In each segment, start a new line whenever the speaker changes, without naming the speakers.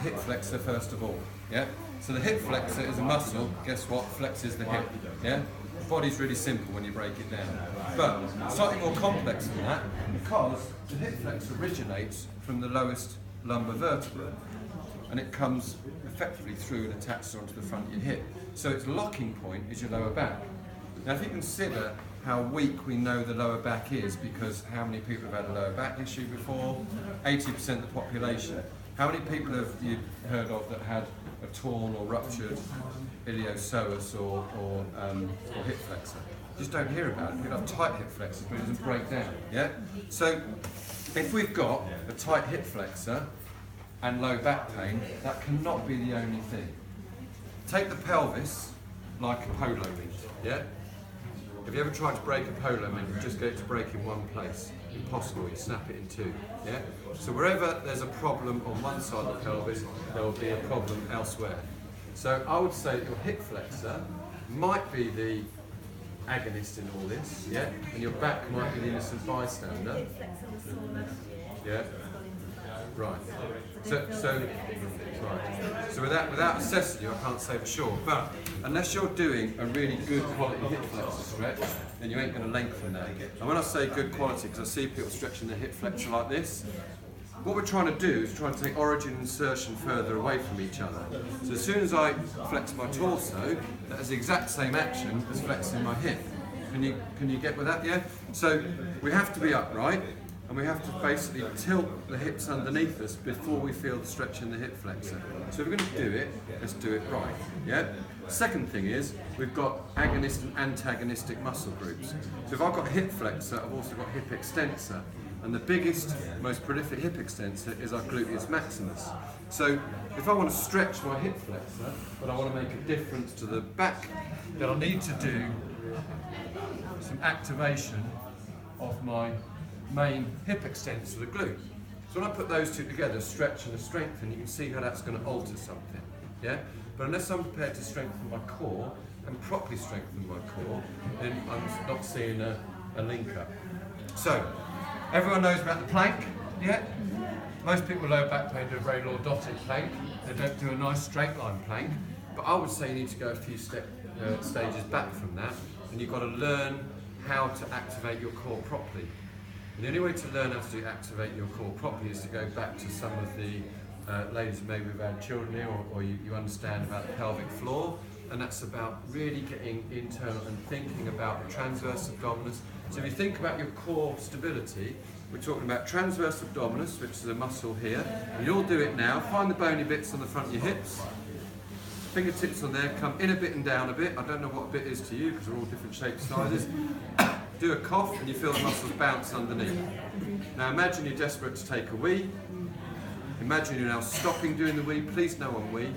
hip flexor first of all. Yeah. So the hip flexor is a muscle. Guess what? Flexes the hip. Yeah. The body's really simple when you break it down, but slightly more complex than that because the hip flexor originates from the lowest lumbar vertebra, and it comes effectively through and attaches onto the front of your hip. So its locking point is your lower back. Now, if you consider how weak we know the lower back is, because how many people have had a lower back issue before? 80% of the population. How many people have you heard of that had a torn or ruptured iliopsoas or hip flexor? You just don't hear about it. People have tight hip flexors, but it doesn't break down. Yeah. So if we've got a tight hip flexor and low back pain, that cannot be the only thing. Take the pelvis like a polo mint. Yeah. Have you ever tried to break a polo mint and just get it to break in one place? Impossible, you snap it in two. Yeah? So wherever there's a problem on one side of the pelvis, there will be a problem elsewhere. So I would say that your hip flexor might be the agonist in all this, yeah? And your back might be the innocent bystander. Yeah? Right. So without assessing you, I can't say for sure. But unless you're doing a really good quality hip flexor stretch, then you ain't going to lengthen that. And when I say good quality, because I see people stretching their hip flexor like this, what we're trying to do is try and take origin and insertion further away from each other. So as soon as I flex my torso, that has the exact same action as flexing my hip. Can you get with that? Yeah. So we have to be upright. And we have to basically tilt the hips underneath us before we feel the stretch in the hip flexor. So if we're going to do it, let's do it right. Yeah? Second thing is, we've got agonist and antagonistic muscle groups. So if I've got hip flexor, I've also got hip extensor. And the biggest, most prolific hip extensor is our gluteus maximus. So if I want to stretch my hip flexor, but I want to make a difference to the back, then I'll need to do some activation of my main hip extensor, the glute. So when I put those two together, stretch and strengthen, you can see how that's going to alter something. Yeah? But unless I'm prepared to strengthen my core and properly strengthen my core, then I'm not seeing a link up. So, everyone knows about the plank, yeah? Most people with low back pain do a very lordotic plank. They don't do a nice straight line plank. But I would say you need to go a few stages back from that, and you've got to learn how to activate your core properly. And the only way to learn how to activate your core properly is to go back to some of the ladies who maybe have had children here, or you understand about the pelvic floor, and that's about really getting internal and thinking about the transverse abdominis. So if you think about your core stability, we're talking about transverse abdominis, which is a muscle here. And you'll do it now. Find the bony bits on the front of your hips. Fingertips on there, come in a bit and down a bit. I don't know what a bit is to you because they're all different shapes, sizes. Do a cough and you feel the muscles bounce underneath. Now imagine you're desperate to take a wee. Imagine you're now stopping doing the wee. Please no one wee.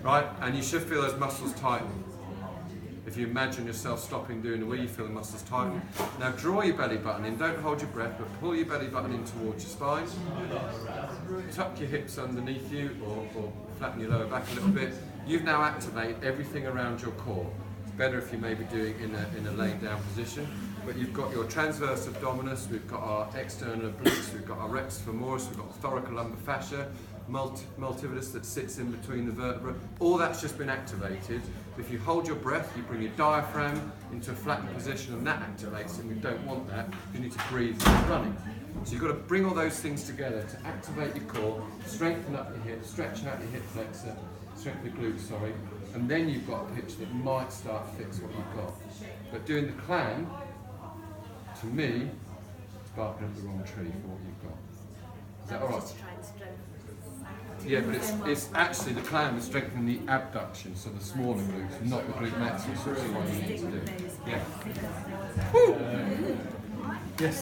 Right? And you should feel those muscles tighten. If you imagine yourself stopping doing the wee, you feel the muscles tighten. Now draw your belly button in. Don't hold your breath, but pull your belly button in towards your spine. Tuck your hips underneath you or flatten your lower back a little bit. You've now activated everything around your core. Better if you may be doing in a laying down position, but you've got your transverse abdominis, we've got our external obliques, we've got our rectus femoris, we've got thoracolumbar fascia, multifidus that sits in between the vertebrae. All that's just been activated. If you hold your breath, you bring your diaphragm into a flattened position, and that activates it. And we don't want that. You need to breathe when you're running. So you've got to bring all those things together to activate your core, strengthen up your hips, stretch out your hip flexor, strengthen the glutes, sorry, and then you've got a pitch that might start to fix what you've got. But doing the climb, to me, is barking up the wrong tree for what you've got. Is that all right? Yeah, but it's actually the climb is strengthening the abduction, so the smaller glutes, not the glute maximus, which is what you need to do. Yeah. Woo! Yes.